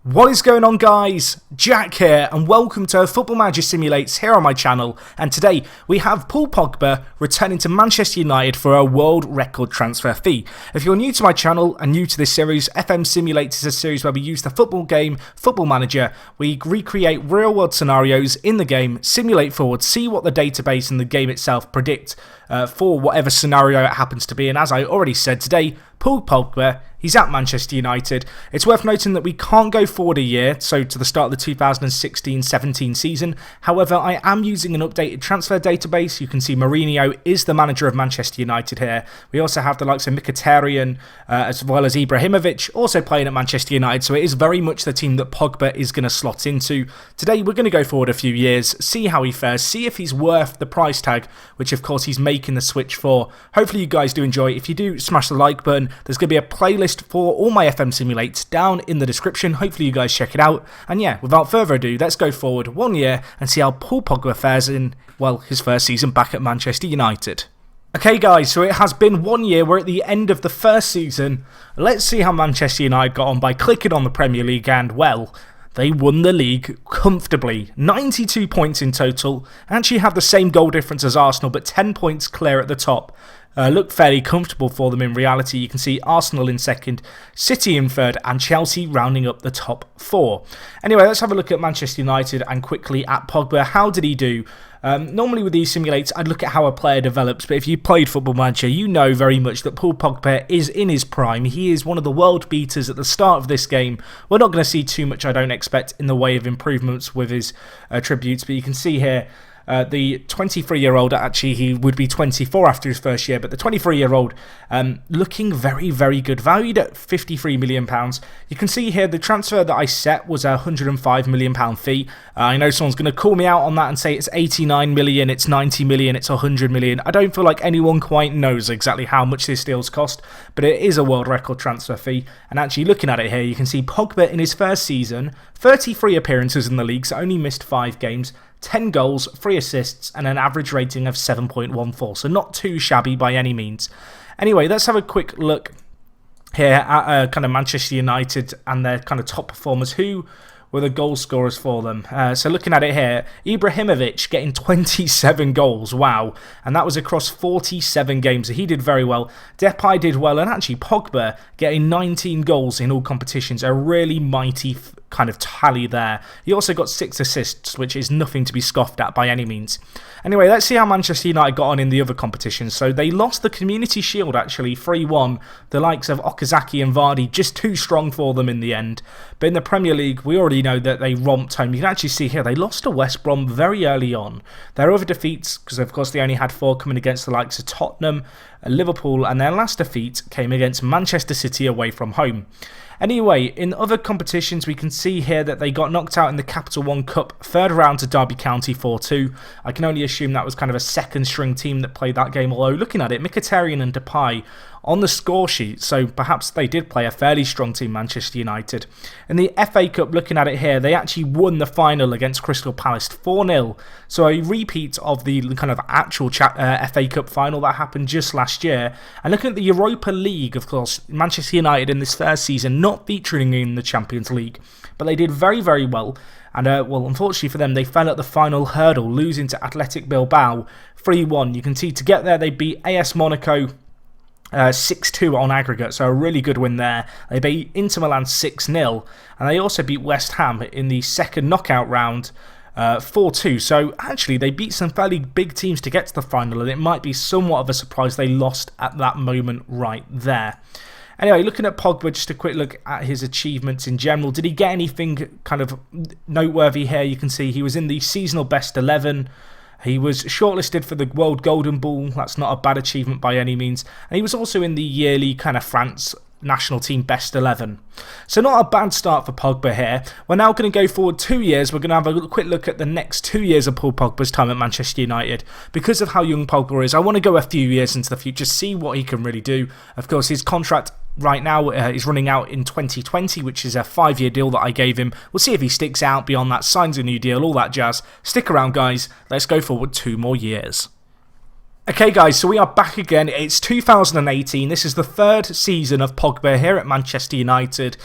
What is going on, guys? Jack here and welcome to Football Manager Simulates here on my channel, and today we have Paul Pogba returning to Manchester United for a world record transfer fee. If you're new to my channel and new to this series, FM Simulates is a series where we use the football game, Football Manager. We recreate real world scenarios in the game, simulate forward, see what the database and the game itself predict for whatever scenario it happens to be. And as I already said, today Paul Pogba, he's at Manchester United. It's worth noting that we can't go forward a year, so to the start of the 2016-17 season. However, I am using an updated transfer database. You can see Mourinho is the manager of Manchester United here. We also have the likes of Mkhitaryan as well as Ibrahimovic also playing at Manchester United, so it is very much the team that Pogba is going to slot into. Today we're going to go forward a few years, see how he fares, see if he's worth the price tag, which of course he's making the switch for. Hopefully you guys do enjoy. If you do, smash the like button. There's going to be a playlist for all my FM simulates down in the description. Hopefully you guys check it out. And yeah, without further ado, let's go forward 1 year and see how Paul Pogba fares in, well, his first season back at Manchester United. Okay guys, so it has been 1 year. We're at the end of the first season. Let's see how Manchester United got on by clicking on the Premier League, and well, they won the league comfortably. 92 points in total. Actually have the same goal difference as Arsenal, but 10 points clear at the top. Looked fairly comfortable for them in reality. You can see Arsenal in second, City in third, and Chelsea rounding up the top four. Anyway, let's have a look at Manchester United and quickly at Pogba. How did he do? Normally with these simulators, I'd look at how a player develops, but if you played Football Manager, you know very much that Paul Pogba is in his prime. He is one of the world beaters at the start of this game. We're not going to see too much, I don't expect, in the way of improvements with his attributes, but you can see here, the 23-year-old, actually he would be 24 after his first year, but the 23-year-old looking very, very good, valued at £53 million. You can see here the transfer that I set was a £105 million fee. I know someone's going to call me out on that and say it's 89 million, it's 90 million, it's 100 million. I don't feel like anyone quite knows exactly how much this deal's cost, but it is a world record transfer fee. And actually looking at it here, you can see Pogba in his first season, 33 appearances in the league, so only missed 5 games. 10 goals, 3 assists, and an average rating of 7.14, so not too shabby by any means. Anyway, let's have a quick look here at kind of Manchester United and their kind of top performers. Who were the goal scorers for them? So looking at it here, Ibrahimovic getting 27 goals, wow, and that was across 47 games, so he did very well. Depay did well, and actually Pogba getting 19 goals in all competitions, a really mighty kind of tally there. He also got 6 assists, which is nothing to be scoffed at by any means. Anyway, let's see how Manchester United got on in the other competitions. So they lost the Community Shield actually 3-1. The likes of Okazaki and Vardy just too strong for them in the end. But in the Premier League, we already know that they romped home. You can actually see here they lost to West Brom very early on. Their other defeats, because of course they only had 4 coming against the likes of Tottenham, Liverpool, and their last defeat came against Manchester City away from home. Anyway, in other competitions, we can see here that they got knocked out in the Capital One Cup, third round to Derby County 4-2. I can only assume that was kind of a second string team that played that game, although looking at it, Mkhitaryan and Depay on the score sheet, so perhaps they did play a fairly strong team, Manchester United. In the FA Cup, looking at it here, they actually won the final against Crystal Palace 4-0, so a repeat of the kind of actual FA Cup final that happened just last year. And looking at the Europa League, of course, Manchester United in this first season not featuring in the Champions League, but they did very, very well. And well, unfortunately for them, they fell at the final hurdle, losing to Athletic Bilbao 3-1. You can see to get there, they beat AS Monaco 6-2 on aggregate, so a really good win there. They beat Inter Milan 6-0, and they also beat West Ham in the second knockout round 4-2. So actually they beat some fairly big teams to get to the final, and it might be somewhat of a surprise they lost at that moment right there. Anyway, looking at Pogba, just a quick look at his achievements in general. Did he get anything kind of noteworthy here? You can see he was in the seasonal best 11. He was shortlisted for the World Golden Ball. That's not a bad achievement by any means. And he was also in the yearly kind of France national team best 11. So not a bad start for Pogba here. We're now going to go forward 2 years. We're going to have a quick look at the next 2 years of Paul Pogba's time at Manchester United. Because of how young Pogba is, I want to go a few years into the future, see what he can really do. Of course, his contract right now is running out in 2020, which is a 5-year deal that I gave him. We'll see if he sticks out beyond that, signs a new deal, all that jazz. Stick around, guys. Let's go forward 2 more years. Okay guys, so we are back again. It's 2018. This is the 3rd season of Pogba here at Manchester United.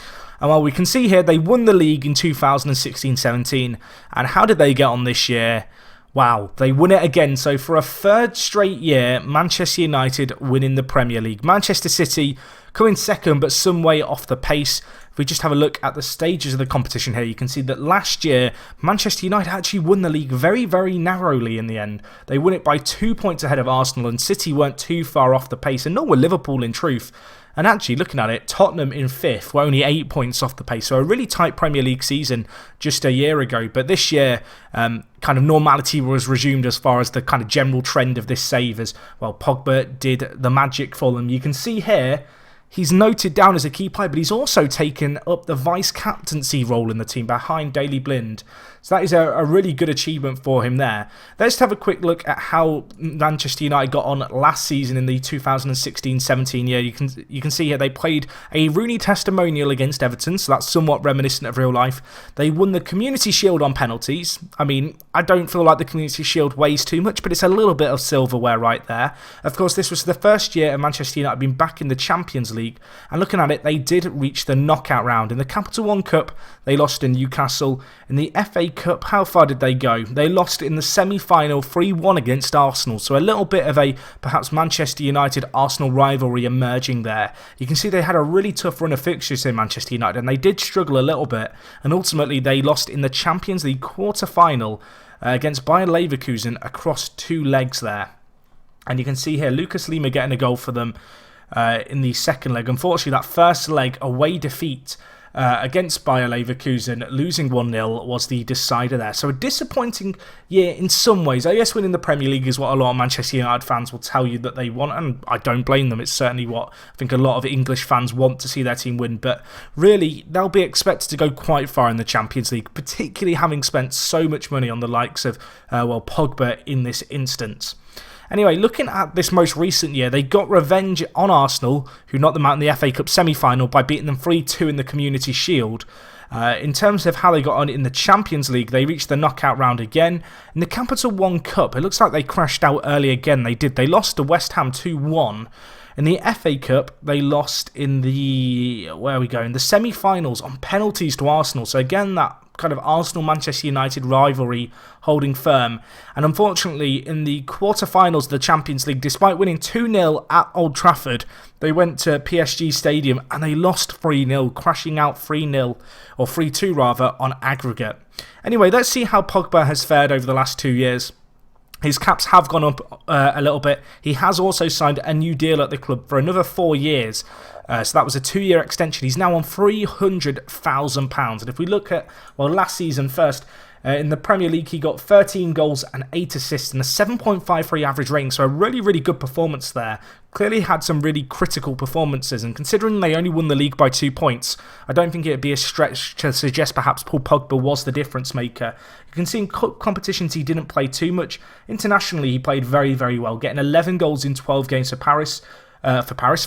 And well, we can see here they won the league in 2016-17. And how did they get on this year? Wow, they won it again. So for a third straight year, Manchester United winning the Premier League. Manchester City coming second, but some way off the pace. If we just have a look at the stages of the competition here, you can see that last year, Manchester United actually won the league very, very narrowly in the end. They won it by 2 points ahead of Arsenal, and City weren't too far off the pace, and nor were Liverpool in truth. And actually, looking at it, Tottenham in 5th were only 8 points off the pace. So a really tight Premier League season just a year ago. But this year, kind of normality was resumed as far as the kind of general trend of this save as, well, Pogba did the magic for them. You can see here, he's noted down as a key player, but he's also taken up the vice-captaincy role in the team behind Daley Blind. So that is a really good achievement for him there. Let's have a quick look at how Manchester United got on last season in the 2016-17 year. You can see here they played a Rooney testimonial against Everton, so that's somewhat reminiscent of real life. They won the Community Shield on penalties. I mean, I don't feel like the Community Shield weighs too much, but it's a little bit of silverware right there. Of course, this was the first year of Manchester United being back in the Champions League, and looking at it, they did reach the knockout round. In the Capital One Cup, they lost in Newcastle. In the FA Cup, how far did they go? They lost in the semi-final 3-1 against Arsenal, so a little bit of a perhaps Manchester United-Arsenal rivalry emerging there. You can see they had a really tough run of fixtures in Manchester United, and they did struggle a little bit, and ultimately they lost in the Champions League quarter-final against Bayer Leverkusen across 2 legs there. And you can see here Lucas Lima getting a goal for them in the second leg. Unfortunately, that first leg away defeat against Bayer Leverkusen, losing 1-0, was the decider there. So a disappointing year in some ways. I guess winning the Premier League is what a lot of Manchester United fans will tell you that they want, and I don't blame them. It's certainly what I think a lot of English fans want to see their team win. But really, they'll be expected to go quite far in the Champions League, particularly having spent so much money on the likes of, Pogba in this instance. Anyway, looking at this most recent year, they got revenge on Arsenal, who knocked them out in the FA Cup semi-final by beating them 3-2 in the Community Shield. In terms of how they got on in the Champions League, they reached the knockout round again. In the Capital One Cup, it looks like they crashed out early again. They did. They lost to West Ham 2-1. In the FA Cup, they lost in the, in the semi-finals on penalties to Arsenal. So again, that kind of Arsenal-Manchester United rivalry holding firm. And unfortunately, in the quarter-finals of the Champions League, despite winning 2-0 at Old Trafford, they went to PSG Stadium and they lost 3-0, crashing out 3-0, or 3-2 rather, on aggregate. Anyway, let's see how Pogba has fared over the last 2 years. His caps have gone up a little bit. He has also signed a new deal at the club for another 4 years. So that was a 2-year extension. He's now on £300,000. And if we look at, last season first, in the Premier League, he got 13 goals and 8 assists and a 7.53 average rating. So a really, really good performance there. Clearly had some really critical performances. And considering they only won the league by 2 points, I don't think it would be a stretch to suggest perhaps Paul Pogba was the difference maker. You can see in competitions he didn't play too much. Internationally, he played very, very well, getting 11 goals in 12 games for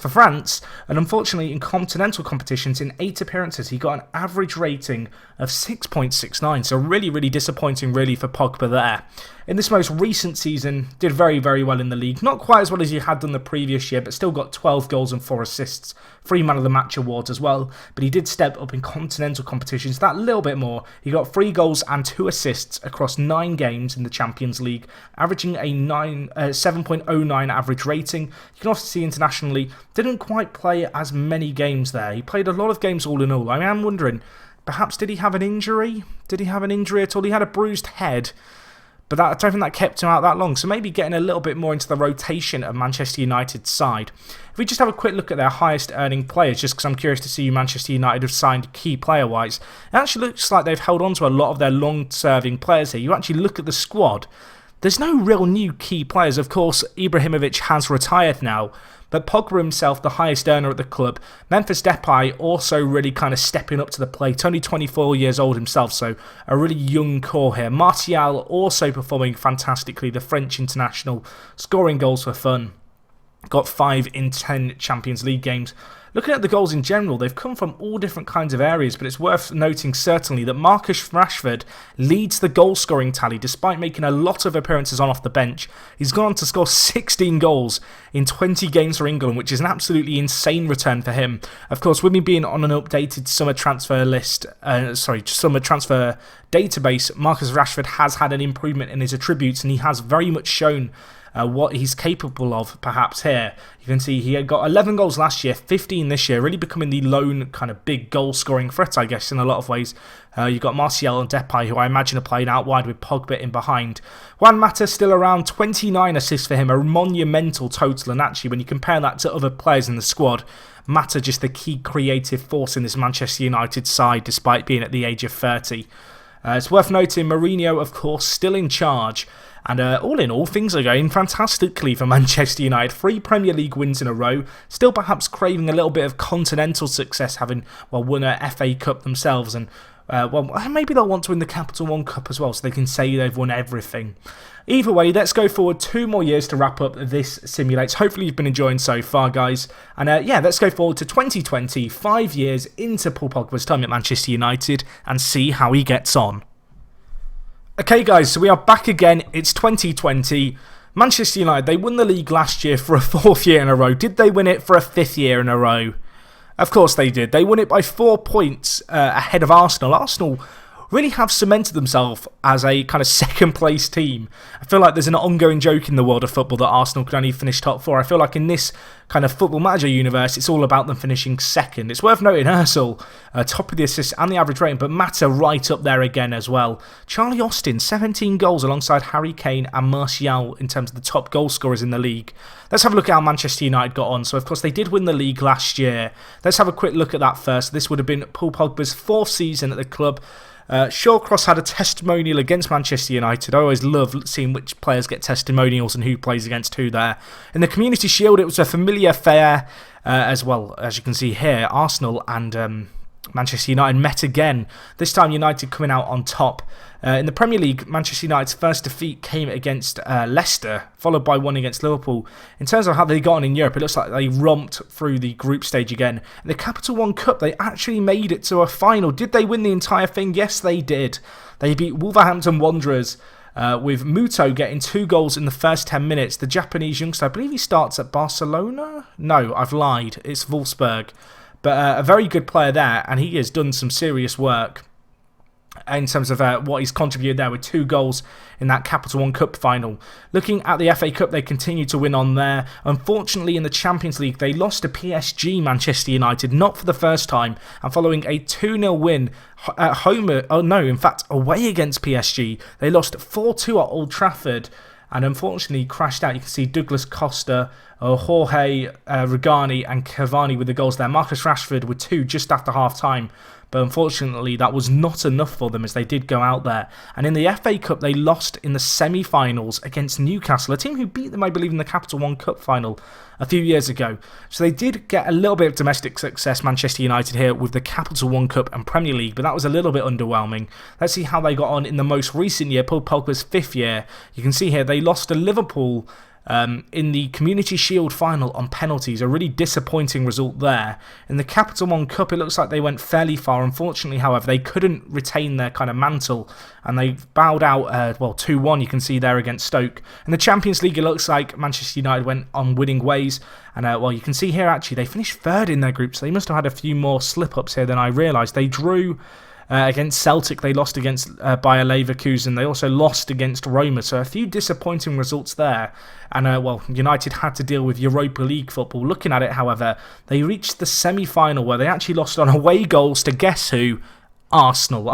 France, and unfortunately in continental competitions in 8 appearances he got an average rating of 6.69, so really, really disappointing really for Pogba there. In this most recent season, did very, very well in the league. Not quite as well as he had done the previous year, but still got 12 goals and 4 assists. 3 Man of the Match awards as well. But he did step up in continental competitions that little bit more. He got 3 goals and 2 assists across 9 games in the Champions League, averaging a 7.09 average rating. You can also see internationally, didn't quite play as many games there. He played a lot of games all in all. I mean, I'm wondering, perhaps did he have an injury? Did he have an injury at all? He had a bruised head. But I don't think that kept him out that long. So maybe getting a little bit more into the rotation of Manchester United's side. If we just have a quick look at their highest earning players, just because I'm curious to see who Manchester United have signed key player-wise, it actually looks like they've held on to a lot of their long-serving players here. You actually look at the squad, there's no real new key players. Of course, Ibrahimovic has retired now, but Pogba himself, the highest earner at the club. Memphis Depay also really kind of stepping up to the plate. Only 24 years old himself, so a really young core here. Martial also performing fantastically, the French international, scoring goals for fun. got 5 in 10 Champions League games. Looking at the goals in general, they've come from all different kinds of areas, but it's worth noting certainly that Marcus Rashford leads the goal-scoring tally despite making a lot of appearances on off the bench. He's gone on to score 16 goals in 20 games for England, which is an absolutely insane return for him. Of course, with me being on an updated summer transfer summer transfer database, Marcus Rashford has had an improvement in his attributes, and he has very much shown what he's capable of, perhaps here. You can see he had got 11 goals last year, 15 this year, really becoming the lone kind of big goal-scoring threat, I guess, in a lot of ways. You've got Martial and Depay, who I imagine are playing out wide with Pogba in behind. Juan Mata still around, 29 assists for him, a monumental total, and actually, when you compare that to other players in the squad, Mata just the key creative force in this Manchester United side, despite being at the age of 30. It's worth noting, Mourinho, of course, still in charge. And all in all, things are going fantastically for Manchester United. 3 Premier League wins in a row. Still perhaps craving a little bit of continental success, having won a FA Cup themselves. And maybe they'll want to win the Capital One Cup as well, so they can say they've won everything. Either way, let's go forward 2 more years to wrap up this Simulates. Hopefully you've been enjoying so far, guys. And let's go forward to 2020, 5 years into Paul Pogba's time at Manchester United, and see how he gets on. Okay guys, so we are back again. It's 2020. Manchester United, they won the league last year for a 4th year in a row. Did they win it for a 5th year in a row? Of course they did. They won it by 4 points ahead of Arsenal. Arsenal really have cemented themselves as a kind of second place team. I feel like there's an ongoing joke in the world of football that Arsenal could only finish top 4. I feel like in this kind of Football Manager universe, it's all about them finishing second. It's worth noting Özil, top of the assists and the average rating, but Mata right up there again as well. Charlie Austin, 17 goals alongside Harry Kane and Martial in terms of the top goal scorers in the league. Let's have a look at how Manchester United got on. So, of course, they did win the league last year. Let's have a quick look at that first. This would have been Paul Pogba's 4th season at the club. Shawcross had a testimonial against Manchester United. I always love seeing which players get testimonials and who plays against who there. In the Community Shield, it was a familiar affair as well. As you can see here, Arsenal and Manchester United met again. This time United coming out on top. In the Premier League, Manchester United's first defeat came against Leicester, followed by one against Liverpool. In terms of how they got on in Europe, it looks like they romped through the group stage again. In the Capital One Cup, they actually made it to a final. Did they win the entire thing? Yes, they did. They beat Wolverhampton Wanderers with Muto getting 2 goals in the first 10 minutes. The Japanese youngster, I believe he starts at Barcelona? No, I've lied. It's Wolfsburg. But a very good player there, and he has done some serious work in terms of what he's contributed there with 2 goals in that Capital One Cup final. Looking at the FA Cup, they continue to win on there. Unfortunately, in the Champions League, they lost to PSG Manchester United, not for the first time, and following a 2-0 win at home, away against PSG, they lost 4-2 at Old Trafford, and unfortunately crashed out. You can see Douglas Costa, Jorge Regani and Cavani with the goals there. Marcus Rashford with 2 just after half-time. But unfortunately, that was not enough for them as they did go out there. And in the FA Cup, they lost in the semi-finals against Newcastle, a team who beat them, I believe, in the Capital One Cup final a few years ago. So they did get a little bit of domestic success, Manchester United, here with the Capital One Cup and Premier League, but that was a little bit underwhelming. Let's see how they got on in the most recent year, Paul Pogba's 5th year. You can see here they lost to Liverpool in the Community Shield final on penalties, a really disappointing result there. In the Capital One Cup, it looks like they went fairly far. Unfortunately, however, they couldn't retain their kind of mantle, and they bowed out, 2-1, you can see there against Stoke. In the Champions League, it looks like Manchester United went on winning ways, and you can see here, actually, they finished 3rd in their group, so they must have had a few more slip-ups here than I realised. They drew against Celtic, they lost against Bayer Leverkusen, they also lost against Roma, so a few disappointing results there. And United had to deal with Europa League football. Looking at it, however, they reached the semi-final where they actually lost on away goals to guess who? Arsenal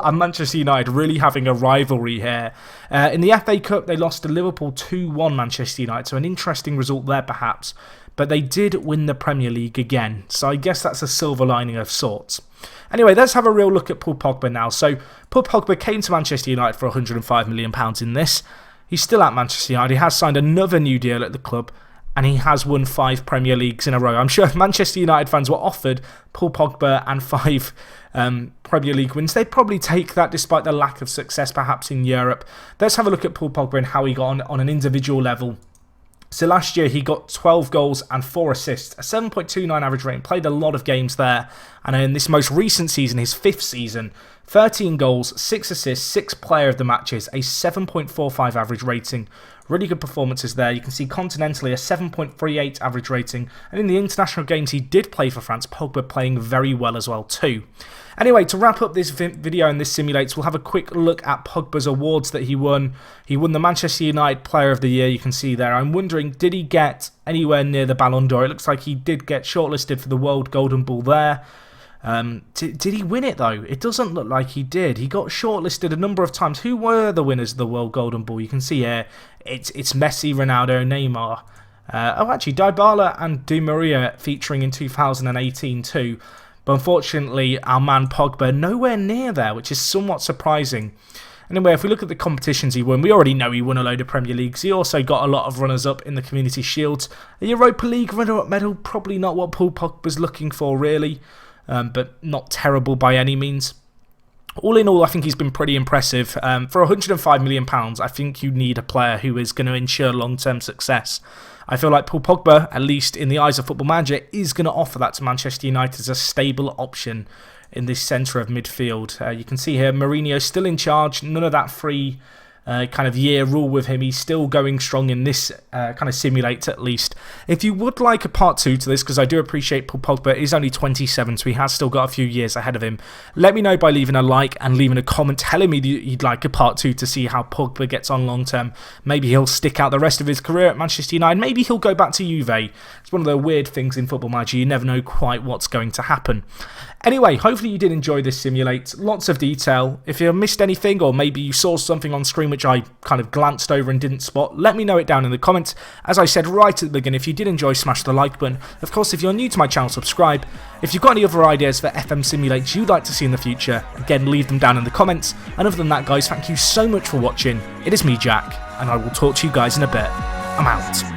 and Manchester United really having a rivalry here. In the FA Cup, they lost to Liverpool 2-1 Manchester United, so an interesting result there perhaps. But they did win the Premier League again, so I guess that's a silver lining of sorts. Anyway, let's have a real look at Paul Pogba now. So, Paul Pogba came to Manchester United for £105 million in this. He's still at Manchester United. He has signed another new deal at the club, and he has won 5 Premier Leagues in a row. I'm sure if Manchester United fans were offered Paul Pogba and 5 Premier League wins, they'd probably take that despite the lack of success perhaps in Europe. Let's have a look at Paul Pogba and how he got on an individual level So last year he got 12 goals and 4 assists, a 7.29 average rating, played a lot of games there. And in this most recent season, his 5th season, 13 goals, 6 assists, 6 player of the matches, a 7.45 average rating. Really good performances there. You can see continentally a 7.38 average rating. And in the international games he did play for France, Pogba playing very well as well too. Anyway, to wrap up this video and this simulates, we'll have a quick look at Pogba's awards that he won. He won the Manchester United Player of the Year, you can see there. I'm wondering, did he get anywhere near the Ballon d'Or? It looks like he did get shortlisted for the World Golden Ball there. Did he win it though? It doesn't look like he did. He got shortlisted a number of times. Who were the winners of the World Golden Ball? You can see here, it's Messi, Ronaldo, Neymar. Actually, Dybala and Di Maria featuring in 2018 too. But unfortunately, our man Pogba nowhere near there, which is somewhat surprising. Anyway, if we look at the competitions he won, we already know he won a load of Premier Leagues. He also got a lot of runners-up in the Community Shield. A Europa League runner-up medal, probably not what Paul Pogba's looking for really, but not terrible by any means. All in all, I think he's been pretty impressive. For £105 million, I think you need a player who is going to ensure long-term success. I feel like Paul Pogba, at least in the eyes of Football Manager, is going to offer that to Manchester United as a stable option in this centre of midfield. You can see here Mourinho still in charge, none of that free kind of year rule with him. He's still going strong in this kind of simulate at least. If you would like a part 2 to this, because I do appreciate Paul Pogba is only 27, so he has still got a few years ahead of him, let me know by leaving a like and leaving a comment telling me that you'd like a part 2 to see how Pogba gets on long term. Maybe he'll stick out the rest of his career at Manchester United, maybe he'll go back to Juve. It's one of the weird things in Football Manager, you never know quite what's going to happen. Anyway, hopefully you did enjoy this simulate. Lots of detail. If you missed anything or maybe you saw something on screen which I kind of glanced over and didn't spot, let me know it down in the comments. As I said right at the beginning, if you did enjoy, smash the like button. Of course, if you're new to my channel, subscribe. If you've got any other ideas for FM simulates you'd like to see in the future, again, leave them down in the comments. And other than that, guys, thank you so much for watching. It is me, Jack, and I will talk to you guys in a bit. I'm out.